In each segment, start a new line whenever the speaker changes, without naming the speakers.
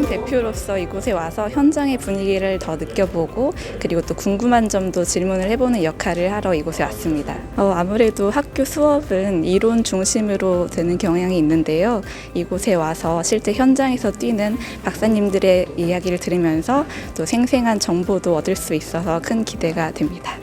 대표로서 이곳에 와서 현장의 분위기를 더 느껴보고 그리고 또 궁금한 점도 질문을 해보는 역할을 하러 이곳에 왔습니다. 아무래도 학교 수업은 이론 중심으로 되는 경향이 있는데요. 이곳에 와서 실제 현장에서 뛰는 박사님들의 이야기를 들으면서 또 생생한 정보도 얻을 수 있어서 큰 기대가 됩니다.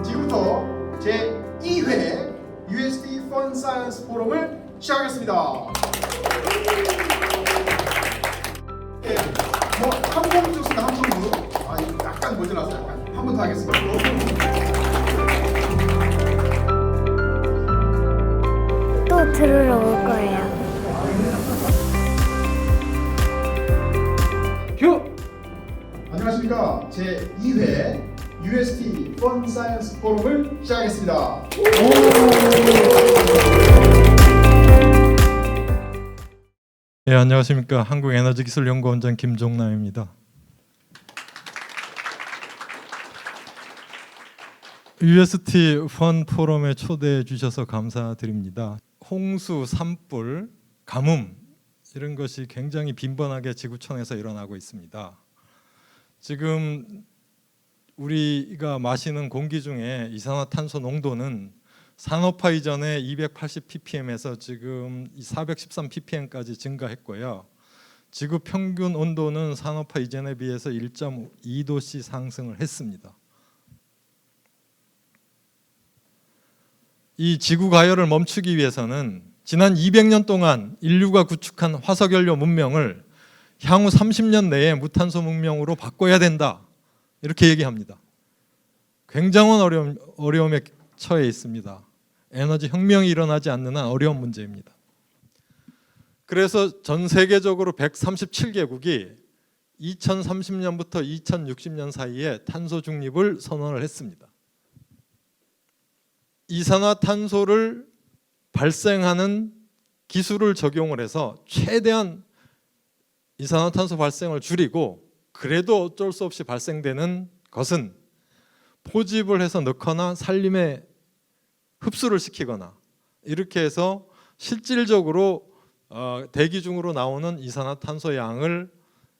지금부터 제2회 UST Fun Science 포럼을 시작하겠습니다. 네, 한번 좋습니다. 한 정도. 이거 약간 모자라서 약간 한 번 더 하겠습니다.
또 들으러 올 거예요.
큐! 안녕하십니까. 제2회 UST Fun Science 포럼을 시작하겠습니다.
네, 안녕하십니까. 한국에너지기술연구원장 김종남입니다. UST 펀 포럼에 초대해 주셔서 감사드립니다. 홍수, 산불, 가뭄 이런 것이 굉장히 빈번하게 지구촌에서 일어나고 있습니다. 지금 우리가 마시는 공기 중에 이산화탄소 농도는 산업화 이전에 280 ppm에서 지금 413 ppm까지 증가했고요. 지구 평균 온도는 산업화 이전에 비해서 1.2도씨 상승을 했습니다. 이 지구 가열을 멈추기 위해서는 지난 200년 동안 인류가 구축한 화석연료 문명을 향후 30년 내에 무탄소 문명으로 바꿔야 된다. 이렇게 얘기합니다. 굉장한 어려움에 처해 있습니다. 에너지 혁명이 일어나지 않는 한 어려운 문제입니다. 그래서 전 세계적으로 137개국이 2030년부터 2060년 사이에 탄소 중립을 선언을 했습니다. 이산화탄소를 발생하는 기술을 적용을 해서 최대한 이산화탄소 발생을 줄이고 그래도 어쩔 수 없이 발생되는 것은 포집을 해서 넣거나 산림에 흡수를 시키거나 이렇게 해서 실질적으로 대기 중으로 나오는 이산화탄소 양을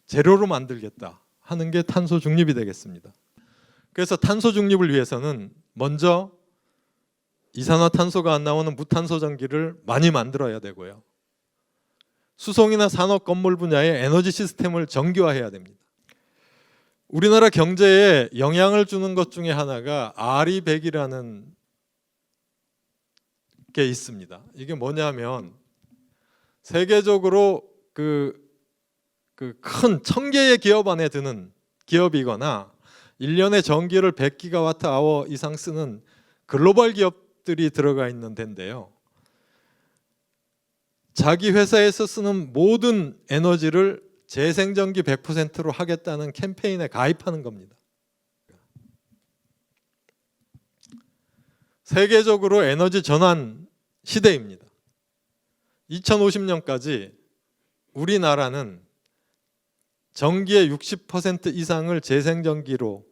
제로로 만들겠다 하는 게 탄소 중립이 되겠습니다. 그래서 탄소 중립을 위해서는 먼저 이산화탄소가 안 나오는 무탄소 전기를 많이 만들어야 되고요. 수송이나 산업 건물 분야의 에너지 시스템을 정교화해야 됩니다. 우리나라 경제에 영향을 주는 것 중에 하나가 아리백이라는 게 있습니다. 이게 뭐냐면 세계적으로 그 큰 1000개의 기업 안에 드는 기업이거나 1년에 전기를 100기가와트 이상 쓰는 글로벌 기업들이 들어가 있는 데인데요. 자기 회사에서 쓰는 모든 에너지를 재생전기 100%로 하겠다는 캠페인에 가입하는 겁니다. 세계적으로 에너지 전환 시대입니다. 2050년까지 우리나라는 전기의 60% 이상을 재생전기로,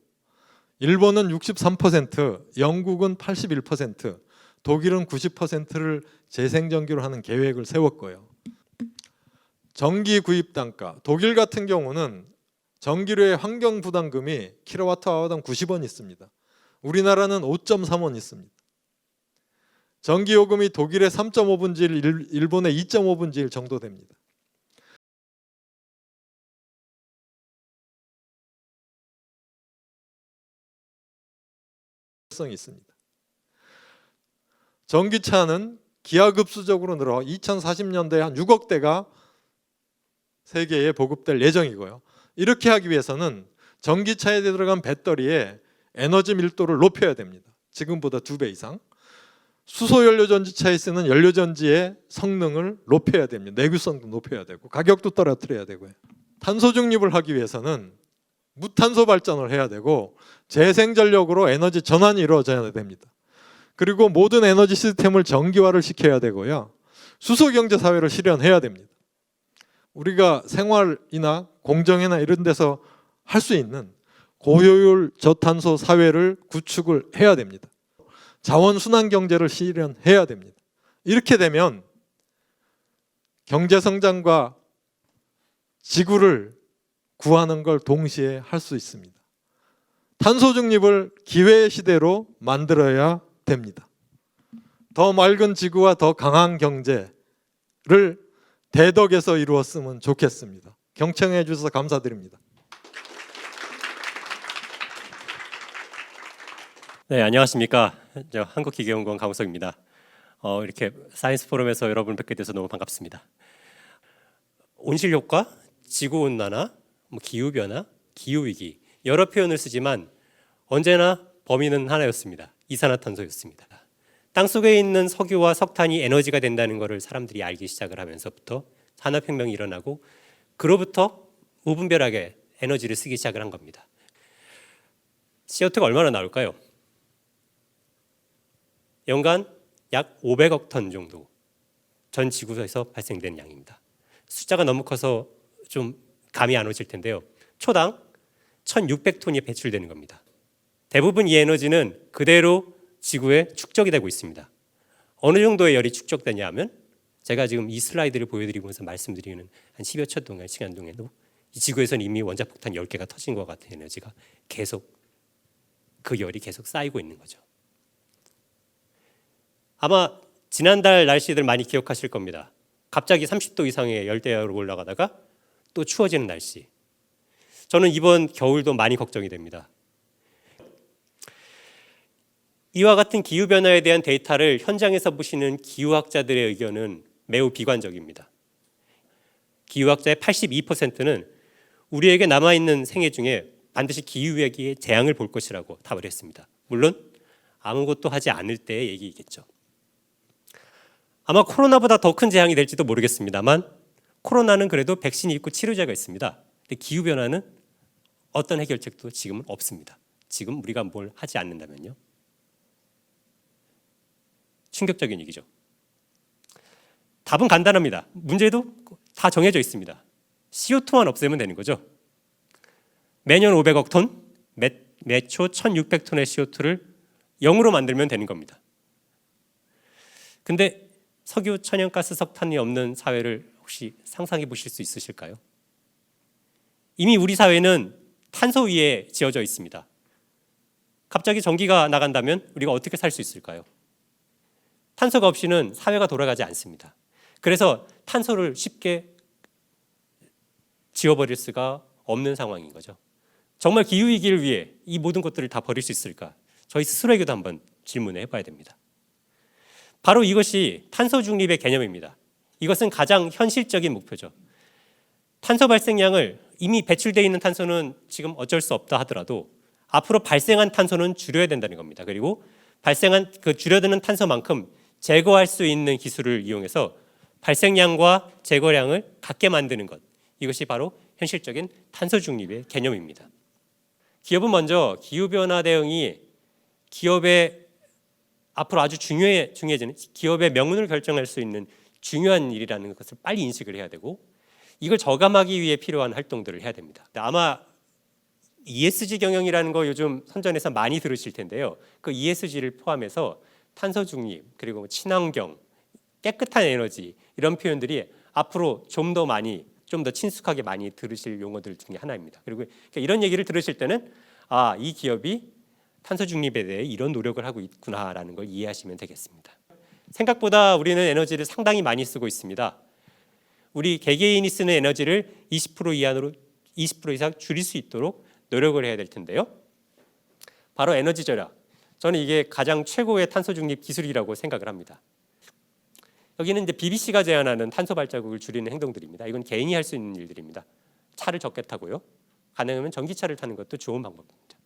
일본은 63%, 영국은 81%, 독일은 90%를 재생전기로 하는 계획을 세웠고요. 전기 구입 단가, 독일 같은 경우는 전기료의 환경 부담금이 킬로와트아워당 90원 있습니다. 우리나라는 5.3원 있습니다. 전기 요금이 독일의 3.5분의 1, 일본의 2.5분의 1 정도 됩니다. 성이 있습니다. 전기차는 기하급수적으로 늘어 2040년대에 한 6억 대가 세계에 보급될 예정이고요. 이렇게 하기 위해서는 전기차에 들어간 배터리의 에너지 밀도를 높여야 됩니다. 지금보다 2배 이상. 수소연료전지차에 쓰는 연료전지의 성능을 높여야 됩니다. 내구성도 높여야 되고 가격도 떨어뜨려야 되고요. 탄소 중립을 하기 위해서는 무탄소 발전을 해야 되고 재생전력으로 에너지 전환이 이루어져야 됩니다. 그리고 모든 에너지 시스템을 전기화를 시켜야 되고요. 수소 경제 사회를 실현해야 됩니다. 우리가 생활이나 공정이나 이런 데서 할 수 있는 고효율 저탄소 사회를 구축을 해야 됩니다. 자원 순환 경제를 실현해야 됩니다. 이렇게 되면 경제 성장과 지구를 구하는 걸 동시에 할 수 있습니다. 탄소 중립을 기회의 시대로 만들어야 됩니다. 더 맑은 지구와 더 강한 경제를 대덕에서 이루었으면 좋겠습니다. 경청해 주셔서 감사드립니다.
네, 안녕하십니까. 저 한국기계연구원 강우석입니다. 이렇게 사이언스 포럼에서 여러분 뵙게 돼서 너무 반갑습니다. 온실 효과, 지구 온난화, 기후 변화, 기후 위기 여러 표현을 쓰지만 언제나 범인은 하나였습니다. 이산화탄소였습니다. 땅속에 있는 석유와 석탄이 에너지가 된다는 것을 사람들이 알기 시작을 하면서부터 산업혁명이 일어나고 그로부터 무분별하게 에너지를 쓰기 시작을 한 겁니다. CO2가 얼마나 나올까요? 연간 약 500억 톤 정도 전 지구에서 발생되는 양입니다. 숫자가 너무 커서 좀 감이 안 오실 텐데요. 초당 1600톤이 배출되는 겁니다. 대부분 이 에너지는 그대로 지구에 축적이 되고 있습니다. 어느 정도의 열이 축적되냐 하면 제가 지금 이 슬라이드를 보여드리면서 말씀드리는 한 10여 초 동안 시간 동안에도 이 지구에서는 이미 원자폭탄 10개가 터진 것 같은 에너지가 계속 그 열이 계속 쌓이고 있는 거죠. 아마 지난달 날씨들 많이 기억하실 겁니다. 갑자기 30도 이상의 열대야로 올라가다가 또 추워지는 날씨. 저는 이번 겨울도 많이 걱정이 됩니다. 이와 같은 기후변화에 대한 데이터를 현장에서 보시는 기후학자들의 의견은 매우 비관적입니다. 기후학자의 82%는 우리에게 남아있는 생애 중에 반드시 기후위기의 재앙을 볼 것이라고 답을 했습니다. 물론 아무것도 하지 않을 때의 얘기겠죠. 아마 코로나보다 더 큰 재앙이 될지도 모르겠습니다만 코로나는 그래도 백신이 있고 치료제가 있습니다. 근데 기후변화는 어떤 해결책도 지금은 없습니다. 지금 우리가 뭘 하지 않는다면요. 충격적인 얘기죠. 답은 간단합니다. 문제도 다 정해져 있습니다. CO2만 없애면 되는 거죠. 매년 500억 톤, 매초 1600톤의 CO2를 0으로 만들면 되는 겁니다. 근데 석유, 천연가스, 석탄이 없는 사회를 혹시 상상해 보실 수 있으실까요? 이미 우리 사회는 탄소 위에 지어져 있습니다. 갑자기 전기가 나간다면 우리가 어떻게 살 수 있을까요? 탄소가 없이는 사회가 돌아가지 않습니다. 그래서 탄소를 쉽게 지워버릴 수가 없는 상황인 거죠. 정말 기후위기를 위해 이 모든 것들을 다 버릴 수 있을까? 저희 스스로에게도 한번 질문해 봐야 됩니다. 바로 이것이 탄소 중립의 개념입니다. 이것은 가장 현실적인 목표죠. 탄소 발생량을 이미 배출되어 있는 탄소는 지금 어쩔 수 없다 하더라도 앞으로 발생한 탄소는 줄여야 된다는 겁니다. 그리고 발생한 그 줄어드는 탄소만큼 제거할 수 있는 기술을 이용해서 발생량과 제거량을 같게 만드는 것. 이것이 바로 현실적인 탄소 중립의 개념입니다. 기업은 먼저 기후변화 대응이 기업의 앞으로 아주 중요해지는 기업의 명운을 결정할 수 있는 중요한 일이라는 것을 빨리 인식을 해야 되고 이걸 저감하기 위해 필요한 활동들을 해야 됩니다. 아마 ESG 경영이라는 거 요즘 선전에서 많이 들으실 텐데요. 그 ESG를 포함해서 탄소 중립 그리고 친환경, 깨끗한 에너지 이런 표현들이 앞으로 좀 더 친숙하게 많이 들으실 용어들 중에 하나입니다. 그리고 이런 얘기를 들으실 때는 이 기업이 탄소 중립에 대해 이런 노력을 하고 있구나라는 걸 이해하시면 되겠습니다. 생각보다 우리는 에너지를 상당히 많이 쓰고 있습니다. 우리 개개인이 쓰는 에너지를 20% 이상 줄일 수 있도록 노력을 해야 될 텐데요. 바로 에너지 절약. 저는 이게 가장 최고의 탄소 중립 기술이라고 생각을 합니다. 여기는 이제 BBC가 제안하는 탄소 발자국을 줄이는 행동들입니다. 이건 개인이 할 수 있는 일들입니다. 차를 적게 타고요. 가능하면 전기차를 타는 것도 좋은 방법입니다.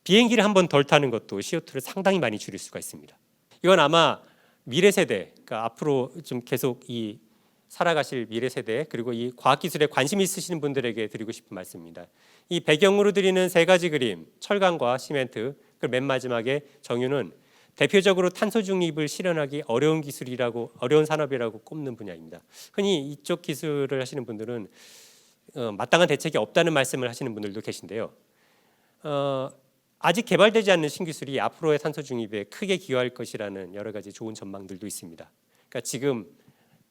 비행기를 한 번 덜 타는 것도 CO2를 상당히 많이 줄일 수가 있습니다. 이건 아마 미래 세대, 그러니까 앞으로 좀 계속 이 살아가실 미래 세대 그리고 이 과학기술에 관심 있으시는 분들에게 드리고 싶은 말씀입니다. 이 배경으로 드리는 세 가지 그림, 철강과 시멘트, 그리고 맨 마지막에 정유는 대표적으로 탄소 중립을 실현하기 어려운 기술이라고 어려운 산업이라고 꼽는 분야입니다. 흔히 이쪽 기술을 하시는 분들은 마땅한 대책이 없다는 말씀을 하시는 분들도 계신데요. 아직 개발되지 않는 신기술이 앞으로의 탄소 중립에 크게 기여할 것이라는 여러 가지 좋은 전망들도 있습니다. 그러니까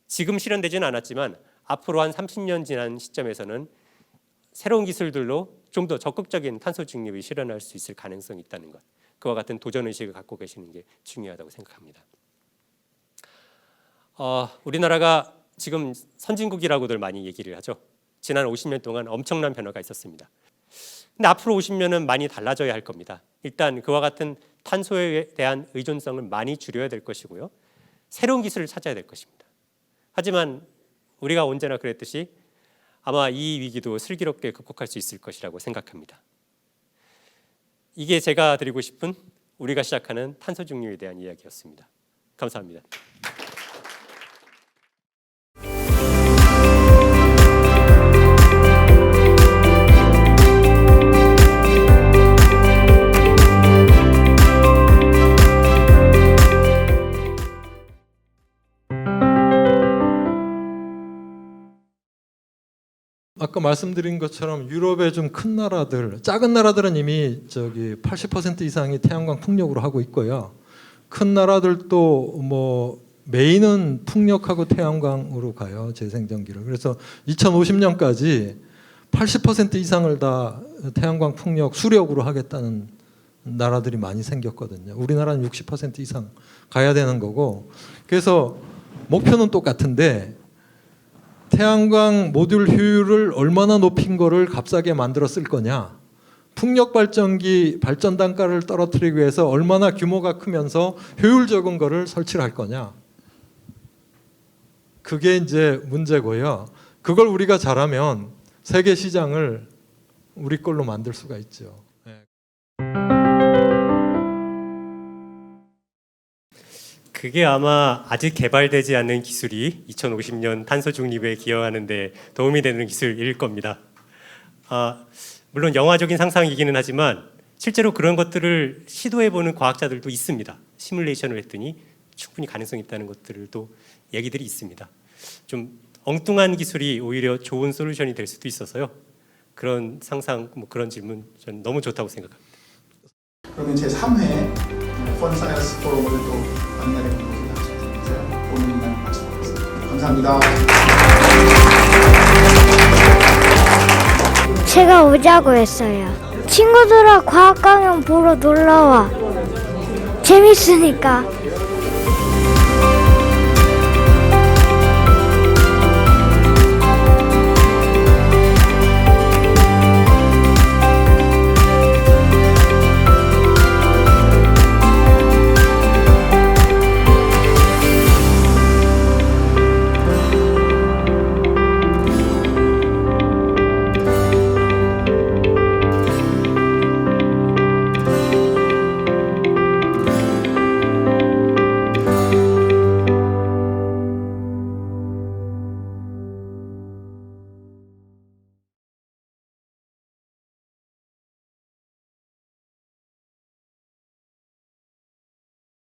지금 실현되지는 않았지만 앞으로 한 30년 지난 시점에서는 새로운 기술들로 좀 더 적극적인 탄소 중립을 실현할 수 있을 가능성이 있다는 것. 그와 같은 도전 의식을 갖고 계시는 게 중요하다고 생각합니다. 우리나라가 지금 선진국이라고들 많이 얘기를 하죠. 지난 50년 동안 엄청난 변화가 있었습니다. 근데 앞으로 50년은 많이 달라져야 할 겁니다. 일단 그와 같은 탄소에 대한 의존성을 많이 줄여야 될 것이고요. 새로운 기술을 찾아야 될 것입니다. 하지만 우리가 언제나 그랬듯이 아마 이 위기도 슬기롭게 극복할 수 있을 것이라고 생각합니다. 이게 제가 드리고 싶은 우리가 시작하는 탄소 중립에 대한 이야기였습니다. 감사합니다.
아까 말씀드린 것처럼 유럽의 좀 큰 나라들, 작은 나라들은 이미 80% 이상이 태양광 풍력으로 하고 있고요. 큰 나라들도 뭐 메인은 풍력하고 태양광으로 가요, 재생전기를. 그래서 2050년까지 80% 이상을 다 태양광 풍력 수력으로 하겠다는 나라들이 많이 생겼거든요. 우리나라는 60% 이상 가야 되는 거고. 그래서 목표는 똑같은데 태양광 모듈 효율을 얼마나 높인 거를 값싸게 만들어 쓸 거냐, 풍력 발전기 발전 단가를 떨어뜨리기 위해서 얼마나 규모가 크면서 효율적인 거를 설치를 할 거냐, 그게 이제 문제고요. 그걸 우리가 잘하면 세계 시장을 우리 걸로 만들 수가 있죠.
그게 아마 아직 개발되지 않은 기술이 2050년 탄소 중립에 기여하는 데 도움이 되는 기술일 겁니다. 물론 영화적인 상상이기는 하지만 실제로 그런 것들을 시도해보는 과학자들도 있습니다. 시뮬레이션을 했더니 충분히 가능성이 있다는 것들도 얘기들이 있습니다. 좀 엉뚱한 기술이 오히려 좋은 솔루션이 될 수도 있어서요. 그런 상상, 그런 질문 저는 너무 좋다고 생각합니다.
그러면 제 3회 펀사이언스 포럼을 또 만나게 된 것을 약속드리면서 오늘 이만 마치겠습니다. 감사합니다.
제가 오자고 했어요. 친구들아 과학 강연 보러 놀러와. 재밌으니까.